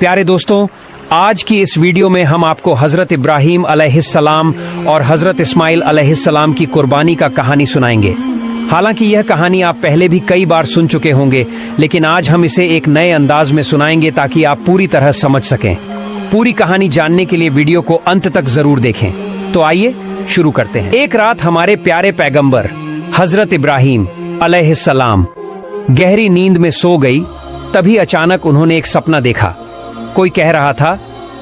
प्यारे दोस्तों, आज की इस वीडियो में हम आपको हजरत इब्राहीम अलैहिस्सलाम और हजरत इस्माइल अलैहिस्सलाम की कुर्बानी का कहानी सुनाएंगे। हालांकि यह कहानी आप पहले भी कई बार सुन चुके होंगे, लेकिन आज हम इसे एक नए अंदाज में सुनाएंगे ताकि आप पूरी तरह समझ सकें। पूरी कहानी जानने के लिए वीडियो को अंत तक जरूर देखें। तो आइए शुरू करते हैं। एक रात हमारे प्यारे पैगंबर हजरत इब्राहीम अलैहिस्सलाम गहरी नींद में सो गई। तभी अचानक उन्होंने एक सपना देखा। कोई कह रहा था,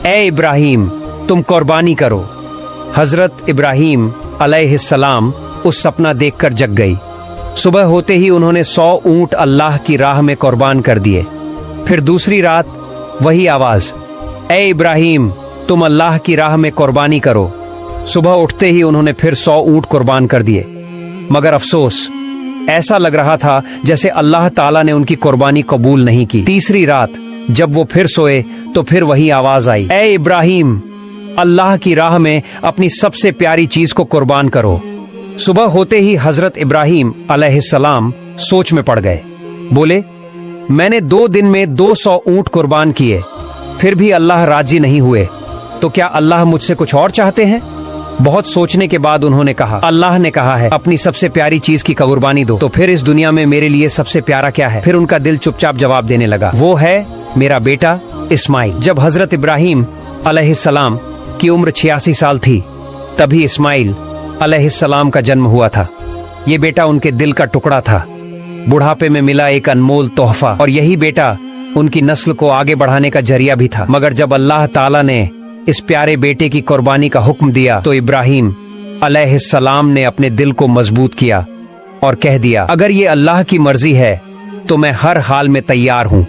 ए इब्राहीम, तुम कुर्बानी करो। हजरत इब्राहीम अलैहिस्सलाम उस सपना देखकर जग गई। सुबह होते ही उन्होंने 100 ऊंट अल्लाह की राह में कुर्बान कर दिए। फिर दूसरी रात वही आवाज, ए इब्राहीम, तुम अल्लाह की राह में कुर्बानी करो। सुबह उठते ही उन्होंने फिर 100 ऊंट कुर्बान कर दिए। मगर अफसोस, ऐसा लग रहा था जैसे अल्लाह ताला ने उनकी कुर्बानी कबूल नहीं की। तीसरी रात जब वो फिर सोए तो फिर वही आवाज आई, ए इब्राहीम, अल्लाह की राह में अपनी सबसे प्यारी चीज को कुर्बान करो। सुबह होते ही हजरत इब्राहीम अलैहिस्सलाम सोच में पड़ गए। बोले, मैंने 2 दिन में 200 ऊंट कुर्बान किए, फिर भी अल्लाह राजी नहीं हुए, तो क्या अल्लाह मुझसे कुछ और चाहते हैं? बहुत सोचने के बाद उन्होंने कहा, अल्लाह ने कहा है अपनी सबसे प्यारी चीज की कुर्बानी दो, तो फिर इस दुनिया में मेरे लिए सबसे प्यारा क्या है? फिर उनका दिल चुपचाप जवाब देने लगा, वो है मेरा बेटा इस्माइल। जब हजरत इब्राहीम अलैहिस्सलाम की उम्र 86 साल थी, तभी इस्माइल अलैहिस्सलाम का जन्म हुआ था। ये बेटा उनके दिल का टुकड़ा था, बुढ़ापे में मिला एक अनमोल तोहफा, और यही बेटा उनकी नस्ल को आगे बढ़ाने का जरिया भी था। मगर जब अल्लाह ताला ने इस प्यारे बेटे की कुर्बानी का हुक्म दिया तो इब्राहीम अलैहिस्सलाम ने अपने दिल को मजबूत किया और कह दिया, अगर ये अल्लाह की मर्जी है तो मैं हर हाल में तैयार हूँ।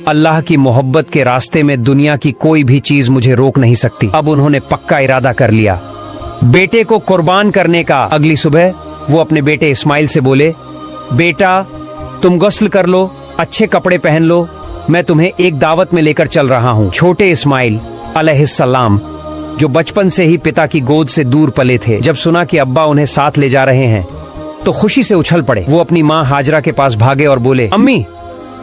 अल्लाह की मोहब्बत के रास्ते में दुनिया की कोई भी चीज मुझे रोक नहीं सकती। अब उन्होंने पक्का इरादा कर लिया बेटे को कुर्बान करने का। अगली सुबह वो अपने बेटे इस्माइल से बोले, बेटा, तुम गुस्ल कर लो, अच्छे कपड़े पहन लो, मैं तुम्हें एक दावत में लेकर चल रहा हूँ। छोटे इस्माइल अलैहिस्सलाम, जो बचपन से ही पिता की गोद से दूर पले थे, जब सुना कि अब्बा उन्हें साथ ले जा रहे हैं तो खुशी से उछल पड़े। वो अपनी माँ हाजरा के पास भागे और बोले, अम्मी,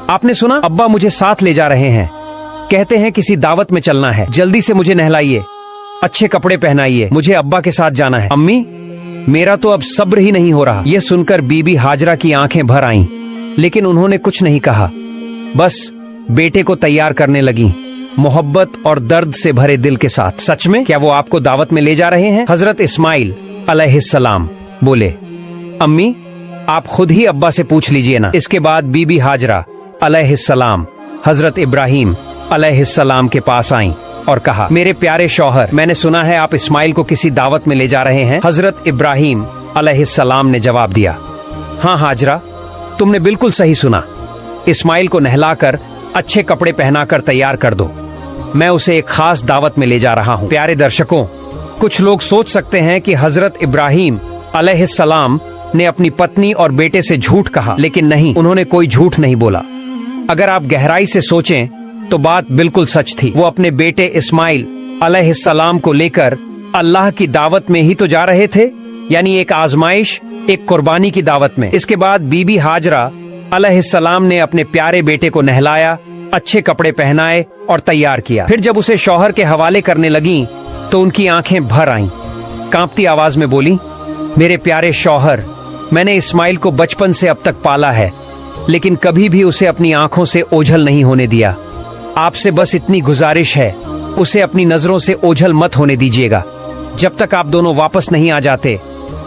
आपने सुना? अब्बा मुझे साथ ले जा रहे हैं, कहते हैं किसी दावत में चलना है। जल्दी से मुझे नहलाइए, अच्छे कपड़े पहनाइए, मुझे अब्बा के साथ जाना है। अम्मी, मेरा तो अब सब्र ही नहीं हो रहा। यह सुनकर बीबी हाजरा की आंखें भर आईं, लेकिन उन्होंने कुछ नहीं कहा, बस बेटे को तैयार करने लगी, मोहब्बत और दर्द से भरे दिल के साथ। सच में क्या वो आपको दावत में ले जा रहे हैं? हजरत इस्माइल अलैहिस्सलाम बोले, अम्मी, आप खुद ही अब्बा से पूछ लीजिए ना। इसके बाद बीबी हाजरा अलैहिस्सलाम हजरत इब्राहीम अलैहिस्सलाम के पास आईं और कहा, मेरे प्यारे शौहर, मैंने सुना है आप इस्माइल को किसी दावत में ले जा रहे हैं। हजरत इब्राहीम अलैहिस्सलाम ने जवाब दिया, हाँ हाजरा, तुमने बिल्कुल सही सुना। इस्माइल को नहलाकर अच्छे कपड़े पहनाकर तैयार कर दो, मैं उसे एक खास दावत में ले जा रहा हूँ। प्यारे दर्शकों, कुछ लोग सोच सकते हैं कि हजरत इब्राहीम अलैहिस्सलाम ने अपनी पत्नी और बेटे से झूठ कहा, लेकिन नहीं, उन्होंने कोई झूठ नहीं बोला। अगर आप गहराई से सोचें तो बात बिल्कुल सच थी। वो अपने बेटे इस्माइल अलैहिस्सलाम को लेकर अल्लाह की दावत में ही तो जा रहे थे, यानी एक आजमाइश, एक कुर्बानी की दावत में। इसके बाद बीबी हाजरा अलैहिस्सलाम ने अपने प्यारे बेटे को नहलाया, अच्छे कपड़े पहनाए और तैयार किया। फिर जब उसे शौहर के हवाले करने लगीं तो उनकी आंखें भर आईं। कांपती आवाज में बोली, मेरे प्यारे शौहर, मैंने इस्माइल को बचपन से अब तक पाला है, लेकिन कभी भी उसे अपनी आंखों से ओझल नहीं होने दिया। आपसे बस इतनी गुजारिश है, उसे अपनी नजरों से ओझल मत होने दीजिएगा। जब तक आप दोनों वापस नहीं आ जाते,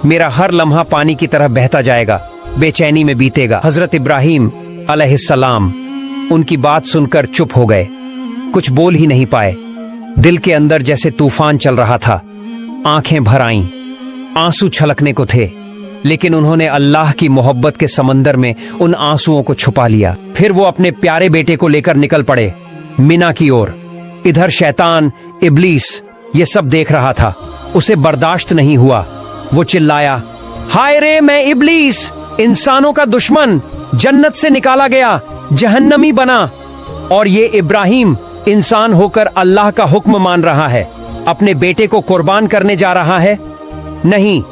मेरा हर लम्हा पानी की तरह बहता जाएगा, बेचैनी में बीतेगा। हजरत इब्राहीम अलैहिस्सलाम उनकी बात सुनकर चुप हो गए, कुछ बोल ही नहीं पाए। दिल के अंदर जैसे तूफान चल रहा था, आंखें भर आईं, आंसू छलकने को थे, लेकिन उन्होंने अल्लाह की मोहब्बत के समंदर में उन आंसुओं को छुपा लिया। फिर वो अपने प्यारे बेटे को लेकर निकल पड़े मिना की ओर। इधर शैतान इब्लीस ये सब देख रहा था, उसे बर्दाश्त नहीं हुआ। वो चिल्लाया, हाय रे, मैं इब्लीस, इंसानों का दुश्मन, जन्नत से निकाला गया, जहन्नमी बना, और ये इब्राहीम इंसान होकर अल्लाह का हुक्म मान रहा है, अपने बेटे को कुर्बान करने जा रहा है। नहीं,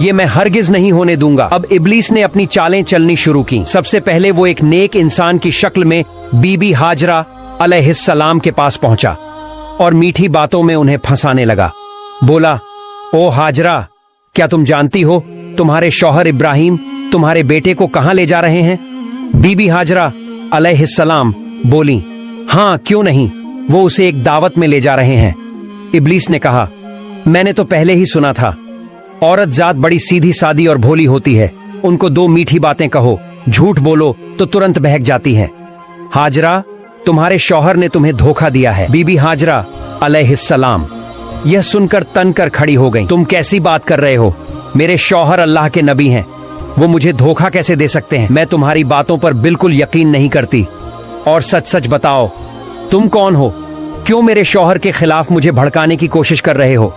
ये मैं हरगिज नहीं होने दूंगा। अब इब्लीस ने अपनी चालें चलनी शुरू की। सबसे पहले वो एक नेक इंसान की शक्ल में बीबी हाजरा अलैहिस्सलाम के पास पहुंचा और मीठी बातों में उन्हें फंसाने लगा। बोला, ओ हाजरा, क्या तुम जानती हो तुम्हारे शौहर इब्राहिम तुम्हारे बेटे को कहां ले जा रहे हैं? बीबी हाजरा अलैहिस्सलाम बोली, हाँ क्यों नहीं, वो उसे एक दावत में ले जा रहे हैं। इब्लीस ने कहा, मैंने तो पहले ही सुना था, औरत जात बड़ी सीधी सादी और भोली होती है, उनको दो मीठी बातें कहो, झूठ बोलो तो तुरंत बहक जाती हैं। हाजरा, तुम्हारे शौहर ने तुम्हें धोखा दिया है। बीबी हाजरा अलैहिस्सलाम यह सुनकर तन कर खड़ी हो गई। तुम कैसी बात कर रहे हो? मेरे शौहर अल्लाह के नबी हैं, वो मुझे धोखा कैसे दे सकते हैं? मैं तुम्हारी बातों पर बिल्कुल यकीन नहीं करती। और सच सच बताओ, तुम कौन हो? क्यों मेरे शौहर के खिलाफ मुझे भड़काने की कोशिश कर रहे हो?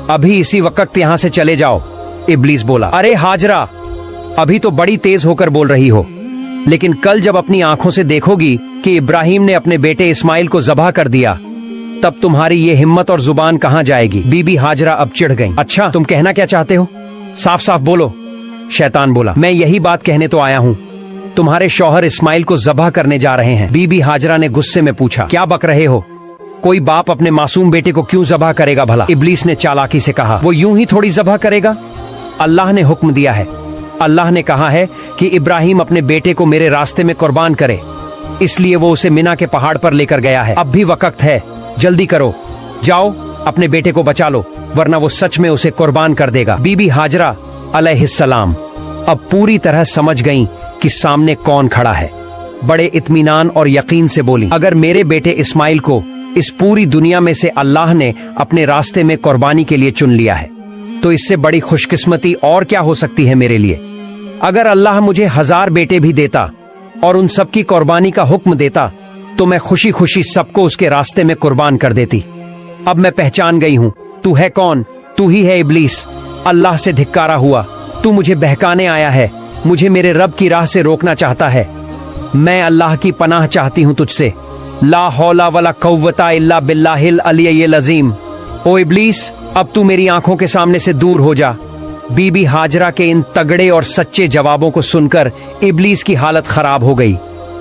अभी इसी वक्त यहां से चले जाओ। इब्लीस बोला, अरे हाजरा, अभी तो बड़ी तेज होकर बोल रही हो, लेकिन कल जब अपनी आंखों से देखोगी कि इब्राहिम ने अपने बेटे इस्माइल को ज़बह कर दिया, तब तुम्हारी ये हिम्मत और जुबान कहां जाएगी? बीबी हाजरा अब चिढ़ गई। अच्छा, तुम कहना क्या चाहते हो? साफ साफ बोलो। शैतान बोला, मैं यही बात कहने तो आया हूँ, तुम्हारे शौहर इस्माइल को ज़बह करने जा रहे हैं। बीबी हाजरा ने गुस्से में पूछा, क्या बक रहे हो? कोई बाप अपने मासूम बेटे को क्यों ज़बह करेगा भला? इब्लीस ने चालाकी से कहा, वो यूं ही थोड़ी ज़बह करेगा, अल्लाह ने हुक्म दिया है। अल्लाह ने कहा है कि इब्राहिम अपने बेटे को मेरे रास्ते में कुर्बान करे, इसलिए वो उसे मिना के पहाड़ पर लेकर गया है। अब भी वक्त है, जल्दी करो, जाओ अपने बेटे को बचा लो, वरना वो सच में उसे कुर्बान कर देगा। बीबी हाजरा अलैहिस्सलाम अब पूरी तरह समझ गईं कि सामने कौन खड़ा है। बड़े इत्मीनान और यकीन से बोली, अगर मेरे बेटे इस्माइल को इस पूरी दुनिया में से अल्लाह ने अपने रास्ते में कुर्बानी के लिए चुन लिया है, तो इससे बड़ी खुशकिस्मती और क्या हो सकती है मेरे लिए? अगर अल्लाह मुझे 1000 बेटे भी देता और उन सब की कुर्बानी का हुक्म देता, तो मैं खुशी खुशी सबको उसके रास्ते में कुर्बान कर देती। अब मैं पहचान गई हूँ, तू है कौन? तू ही है इब्लीस, अल्लाह से धिक्कारा हुआ। तू मुझे बहकाने आया है, मुझे मेरे रब की राह से रोकना चाहता है। मैं अल्लाह की पनाह चाहती हूँ तुझसे। ला हौला वला कव्वता इल्ला बिल्लाहिल अलिय्यिल अज़ीम। ओ इब्लीस, अब तू मेरी आंखों के सामने से दूर हो जा। बीबी हाजरा के इन तगड़े और सच्चे जवाबों को सुनकर इब्लीस की हालत खराब हो गई।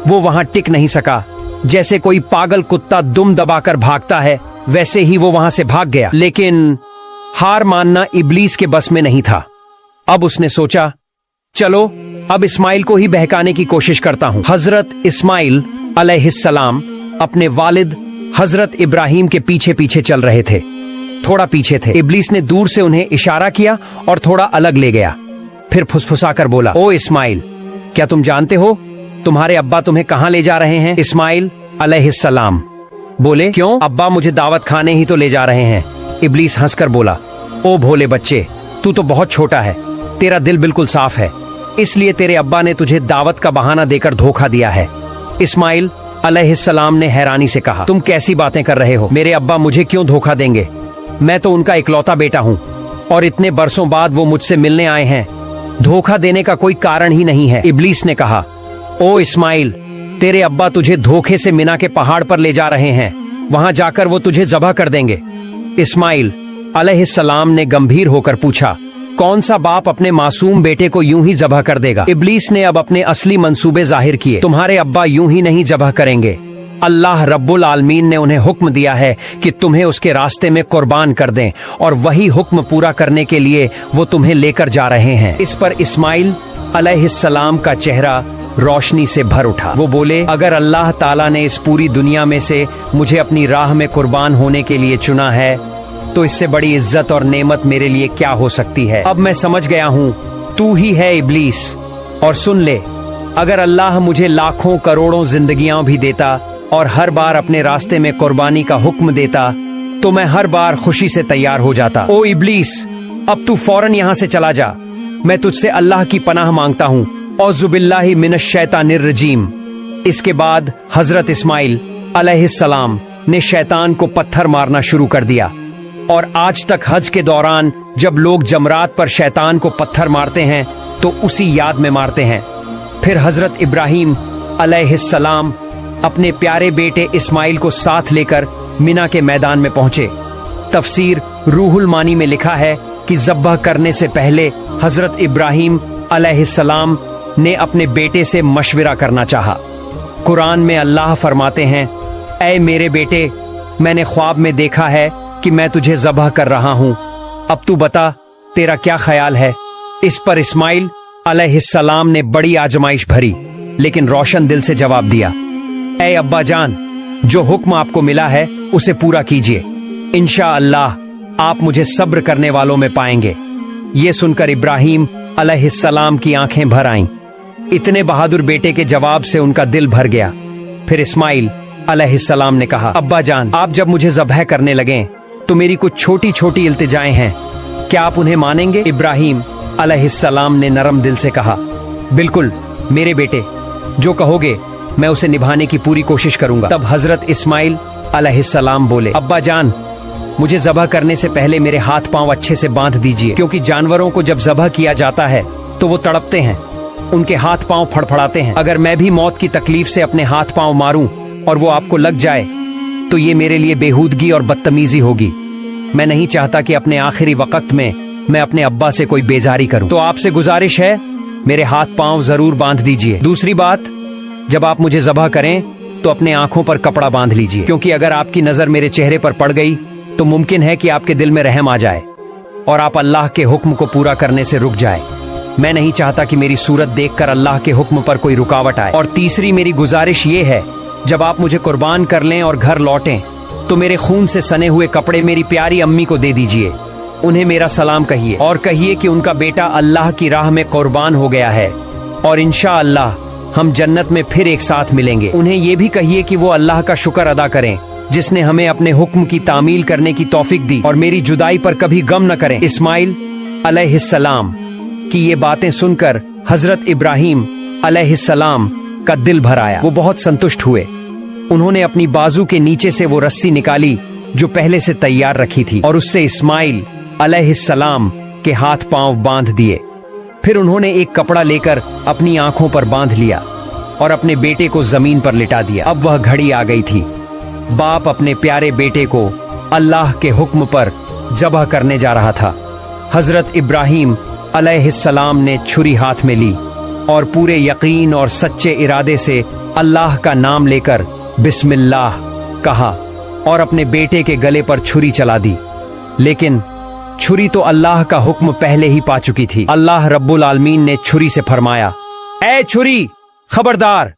वो वहां टिक नहीं सका। जैसे कोई पागल कुत्ता दुम दबाकर भागता है, वैसे ही वो वहां से भाग गया। लेकिन हार मानना इब्लीस के बस में नहीं था। अब उसने सोचा, चलो अब इस्माइल को ही बहकाने की कोशिश करता हूं। हजरत इस्माइल अलैहिस्सलाम अपने वालिद हजरत इब्राहिम के पीछे पीछे चल रहे थे। थोड़ा पीछे थे। इब्लीस ने दूर से उन्हें इशारा किया और थोड़ा अलग ले गया। फिर फुसफुसाकर बोला, ओ इस्माइल, क्या तुम जानते हो तुम्हारे अब्बा तुम्हें कहां ले जा रहे हैं? इस्माइल अलैहिस्सलाम बोले, क्यों अब्बा, मुझे दावत खाने ही तो ले जा रहे हैं। इब्लीस हंसकर बोला, ओ भोले बच्चे, तू तो बहुत छोटा है, तेरा दिल बिल्कुल साफ है, इसलिए तेरे अब्बा ने तुझे दावत का बहाना देकर धोखा दिया है। इस्माइल अलैहिस्सलाम ने हैरानी से कहा, तुम कैसी बातें कर रहे हो? मेरे अब्बा मुझे क्यों धोखा देंगे? मैं तो उनका इकलौता बेटा हूँ और इतने बरसों बाद वो मुझसे मिलने आए हैं। धोखा देने का कोई कारण ही नहीं है। इब्लीस ने कहा, ओ इस्माइल, तेरे अब्बा तुझे धोखे से मिना के पहाड़ पर ले जा रहे हैं, वहां जाकर वो तुझे ज़बह कर देंगे। इस्माइल अलैहिस्सलाम ने गंभीर होकर पूछा, कौन सा बाप अपने मासूम बेटे को यूं ही ज़बह कर देगा? इब्लीस ने अब अपने असली मंसूबे जाहिर किए। तुम्हारे अब्बा यूं ही नहीं ज़बह करेंगे। अल्लाह रब्बुल आलमीन ने उन्हें हुक्म दिया है कि तुम्हें उसके रास्ते में कुर्बान कर दें, और वही हुक्म पूरा करने के लिए वो तुम्हें लेकर जा रहे हैं। इस पर इस्माइल अलैहिस्सलाम का चेहरा रोशनी से भर उठा। वो बोले, अगर अल्लाह ताला ने इस पूरी दुनिया में से मुझे अपनी राह में कुर्बान होने के लिए चुना है, तो इससे बड़ी इज्जत और नेमत मेरे लिए क्या हो सकती है? अब मैं समझ गया हूँ, तू ही है इब्लीस। और सुन ले, अगर अल्लाह मुझे लाखों करोड़ों जिंदगियां भी देता और हर बार अपने रास्ते में कुर्बानी का हुक्म देता, तो मैं हर बार खुशी से तैयार हो जाता। ओ इब्लीस, अब तू फौरन यहाँ से चला जा। मैं तुझसे अल्लाह की पनाह मांगता हूँ। औज़ुबिल्लाहि मिनश शैतानिर रजीम। इसके बाद हजरत इस्माइल अलैहिस्सलाम ने शैतान को पत्थर मारना शुरू कर दिया, और आज तक हज के दौरान जब लोग जमरात पर शैतान को पत्थर मारते हैं तो उसी याद में मारते हैं। फिर हजरत इब्राहिम अलैहिस्सलाम अपने प्यारे बेटे इस्माइल को साथ लेकर मिना के मैदान में पहुंचे। तफसीर रूहुल मानी में लिखा है कि ज़ब्ह करने से पहले हजरत इब्राहिम अलैहिस्सलाम ने अपने बेटे से मशविरा करना चाहा। कुरान में अल्लाह फरमाते हैं, ऐ मेरे बेटे, मैंने ख्वाब में देखा है कि मैं तुझे ज़बह कर रहा हूं, अब तू बता तेरा क्या ख्याल है। इस पर इस्माइल अलैहिस्सलाम ने बड़ी आजमाइश भरी लेकिन रोशन दिल से जवाब दिया, ऐ अब्बा जान, जो हुक्म आपको मिला है उसे पूरा कीजिए, इंशाअल्लाह आप मुझे सब्र करने वालों में पाएंगे। ये सुनकर इब्राहिम अलैहिस्सलाम की आंखें भर आईं। इतने बहादुर बेटे के जवाब से उनका दिल भर गया। फिर इस्माइल अलैहिस्सलाम ने कहा, अब्बा जान, आप जब मुझे ज़बह करने लगें तो मेरी कुछ छोटी छोटी इल्तिजाएं हैं, क्या आप उन्हें मानेंगे? इब्राहिम अलैहिस्सलाम ने नरम दिल से कहा, बिल्कुल मेरे बेटे, जो कहोगे मैं उसे निभाने की पूरी कोशिश करूंगा। तब हजरत इस्माइल अलैहिस्सलाम बोले, अब्बा जान, मुझे ज़बह करने से पहले मेरे हाथ पांव अच्छे से बांध दीजिए, क्योंकि जानवरों को जब ज़बह किया जाता है तो वो तड़पते हैं, उनके हाथ पांव फड़फड़ाते हैं। अगर मैं भी मौत की तकलीफ से अपने हाथ पांव मारूं और वो आपको लग जाए तो ये मेरे लिए बेहूदगी और बदतमीजी होगी। मैं नहीं चाहता कि अपने आखिरी वक्त में मैं अपने अब्बा से कोई बेजारी करूं। तो आपसे गुजारिश है, मेरे हाथ पांव जरूर बांध दीजिए। दूसरी बात, जब आप मुझे ज़बह करें तो अपने आंखों पर कपड़ा बांध लीजिए, क्योंकि अगर आपकी नजर मेरे चेहरे पर पड़ गई तो मुमकिन है कि आपके दिल में रहम आ जाए और आप अल्लाह के हुक्म को पूरा करने से रुक जाए। मैं नहीं चाहता कि मेरी सूरत देखकर अल्लाह के हुक्म पर कोई रुकावट आए। और तीसरी मेरी गुजारिश ये है, जब आप मुझे कुर्बान कर लें और घर लौटें तो मेरे खून से सने हुए कपड़े मेरी प्यारी अम्मी को दे दीजिए, उन्हें मेरा सलाम कहिए और कहिए कि उनका बेटा अल्लाह की राह में कुर्बान हो गया है और इंशाअल्लाह हम जन्नत में फिर एक साथ मिलेंगे। उन्हें ये भी कहिए कि वो अल्लाह का शुक्र अदा करें जिसने हमें अपने हुक्म की तामील करने की तौफीक दी और मेरी जुदाई पर कभी गम न करें। इस्माइल अलैहिस्सलाम की ये बातें सुनकर हजरत इब्राहिम अलैहिस्सलाम का दिल भर आया। वो बहुत संतुष्ट हुए। उन्होंने अपनी बाजू के नीचे से वो रस्सी निकाली जो पहले से तैयार रखी थी और उससे इस्माइल अलैहिस्सलाम के हाथ पांव बांध दिए। फिर उन्होंने एक कपड़ा लेकर अपनी आंखों पर बांध लिया और अपने बेटे को जमीन पर लिटा दिया। अब वह घड़ी आ गई थी। बाप अपने प्यारे बेटे को अल्लाह के हुक्म पर ज़बह करने जा रहा था। हजरत इब्राहिम अलैहिस्सलाम ने छुरी हाथ में ली और पूरे यकीन और सच्चे इरादे से अल्लाह का नाम लेकर बिस्मिल्लाह कहा और अपने बेटे के गले पर छुरी चला दी। लेकिन छुरी तो अल्लाह का हुक्म पहले ही पा चुकी थी। अल्लाह रब्बुल आलमीन ने छुरी से फरमाया, ऐ छुरी, खबरदार,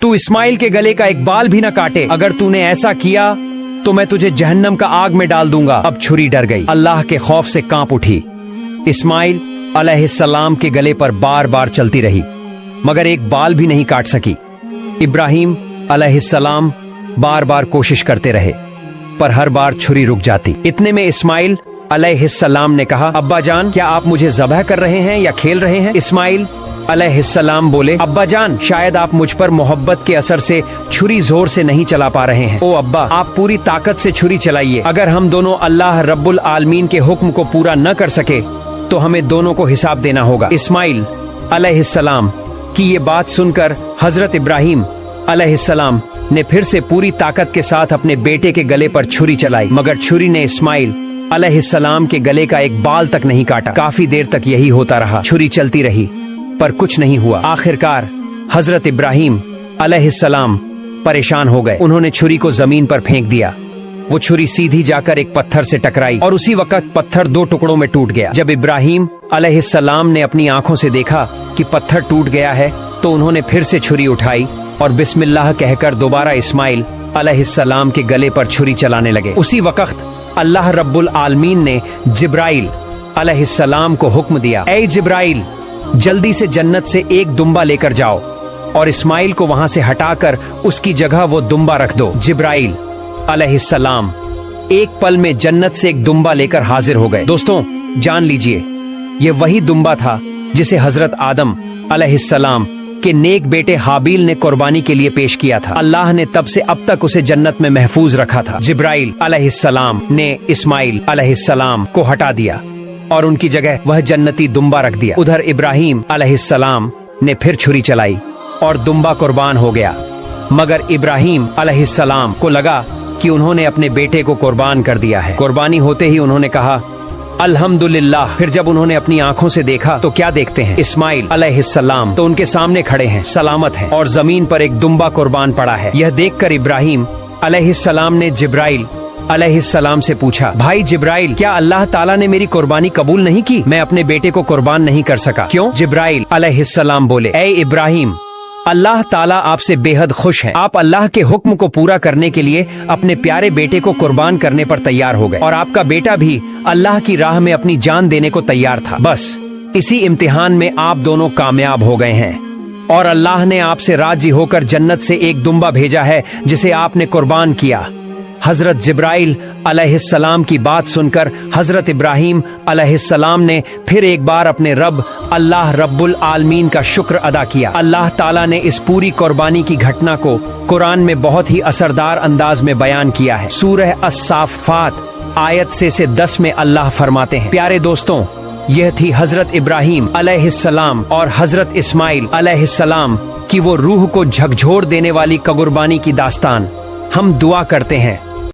तू इस्माइल के गले का एक बाल भी न काटे। अगर तूने ऐसा किया तो मैं तुझे जहन्नम का आग में डाल दूंगा। अब छुरी डर गई, अल्लाह के खौफ से कांप उठी। इस्माइल अलैहिस्सलाम के गले पर बार बार चलती रही मगर एक बाल भी नहीं काट सकी। इब्राहिम अलैहिस्सलाम बार बार कोशिश करते रहे पर हर बार छुरी रुक जाती। इतने में इस्माइल अलैहिस्सलाम ने कहा, अब्बा जान, क्या आप मुझे ज़बह कर रहे हैं या खेल रहे हैं? इस्माइल अलैहिस्सलाम बोले, अब्बा जान, शायद आप मुझ पर मोहब्बत के असर से छुरी जोर से नहीं चला पा रहे हैं। ओ अब्बा, आप पूरी ताकत से छुरी चलाइए। अगर हम दोनों अल्लाह रब्बुल आलमीन के हुक्म को पूरा न कर सके तो हमें दोनों को हिसाब देना होगा। इस्माइल अलैहिस्सलाम की ये बात सुनकर हजरत इब्राहिम अलैहिस्सलाम ने फिर से पूरी ताकत के साथ अपने बेटे के गले पर छुरी चलाई मगर छुरी ने इस्माइल अलैहिस्सलाम के गले का एक बाल तक नहीं काटा। काफी देर तक यही होता रहा। छुरी चलती रही पर कुछ नहीं हुआ। आखिरकार हजरत इब्राहिम अलैहिस्सलाम परेशान हो गए। उन्होंने छुरी को जमीन पर फेंक दिया। वो छुरी सीधी जाकर एक पत्थर से टकराई और उसी वक्त पत्थर दो टुकड़ों में टूट गया। जब इब्राहिम अलैहिस्सलाम ने अपनी आंखों से देखा कि पत्थर टूट गया है तो उन्होंने फिर से छुरी उठाई और बिस्मिल्लाह कहकर दोबारा इस्माइल अलैहिस्सलाम के गले पर छुरी चलाने लगे। उसी वक्त अल्लाह रब्बुल आलमीन ने जिब्राइल अलैहिस्सलाम को हुक्म दिया, ऐ जिब्राइल, जल्दी से जन्नत से एक दुम्बा लेकर जाओ और इस्माइल को वहां से हटाकर उसकी जगह वो दुम्बा रख दो। जिब्राइल अलैहिस्सलाम एक पल में जन्नत से एक दुम्बा लेकर हाजिर हो गए। दोस्तों, जान लीजिए, ये वही दुम्बा था जिसे हजरत आदम अलैहिस्सलाम के नेक बेटे हाबील ने कुर्बानी के लिए पेश किया था। अल्लाह ने तब से अब तक उसे जन्नत में महफूज रखा था। जिब्राइल अलैहिस्सलाम ने इस्माइल अलैहिस्सलाम को हटा दिया और उनकी जगह वह जन्नती दुम्बा रख दिया। उधर इब्राहिम अलैहिस्सलाम ने फिर छुरी चलाई और दुम्बा कुर्बान हो गया मगर इब्राहिम अलैहिस्सलाम को लगा कि उन्होंने अपने बेटे को कुर्बान कर दिया है। कुर्बानी होते ही उन्होंने कहा, अल्हम्दुलिल्लाह। फिर जब उन्होंने अपनी आंखों से देखा तो क्या देखते हैं, इस्माइल अलैहिस्सलाम तो उनके सामने खड़े हैं, सलामत हैं और जमीन पर एक दुम्बा कुर्बान पड़ा है। यह देखकर इब्राहिम अलैहिस्सलाम ने जिब्राइल अलैहिस्सलाम से पूछा, भाई जिब्राइल, क्या अल्लाह ताला ने मेरी कुर्बानी कबूल नहीं की? मैं अपने बेटे को कुर्बान नहीं कर सका। क्यों? जिब्राइल अलैहिस्सलाम बोले, ऐ इब्राहिम, अल्लाह ताला आपसे बेहद खुश हैं। आप अल्लाह के हुक्म को पूरा करने के लिए अपने प्यारे बेटे को कुर्बान करने पर तैयार हो गए और आपका बेटा भी अल्लाह की राह में अपनी जान देने को तैयार था। बस इसी इम्तिहान में आप दोनों कामयाब हो गए हैं और अल्लाह ने आपसे राजी होकर जन्नत से एक दुम्बा भेजा है जिसे आपने कुर्बान किया। हजरत जिब्राइल अलैहिस्सलाम की बात सुनकर हजरत इब्राहिम अलैहिस्सलाम ने फिर एक बार अपने रब अल्लाह रब्बुल आलमीन का शुक्र अदा किया। अल्लाह ताला ने इस पूरी कुर्बानी की घटना को कुरान में बहुत ही असरदार अंदाज में बयान किया है। सूरह अस-साफ़ात आयत से 10 में अल्लाह फरमाते हैं, प्यारे दोस्तों, यह थी हजरत इब्राहिम अलैहिस्सलाम और हजरत इस्माइल अलैहिस्सलाम की वो रूह को झकझोर देने वाली कुर्बानी की दास्तान। हम दुआ करते हैं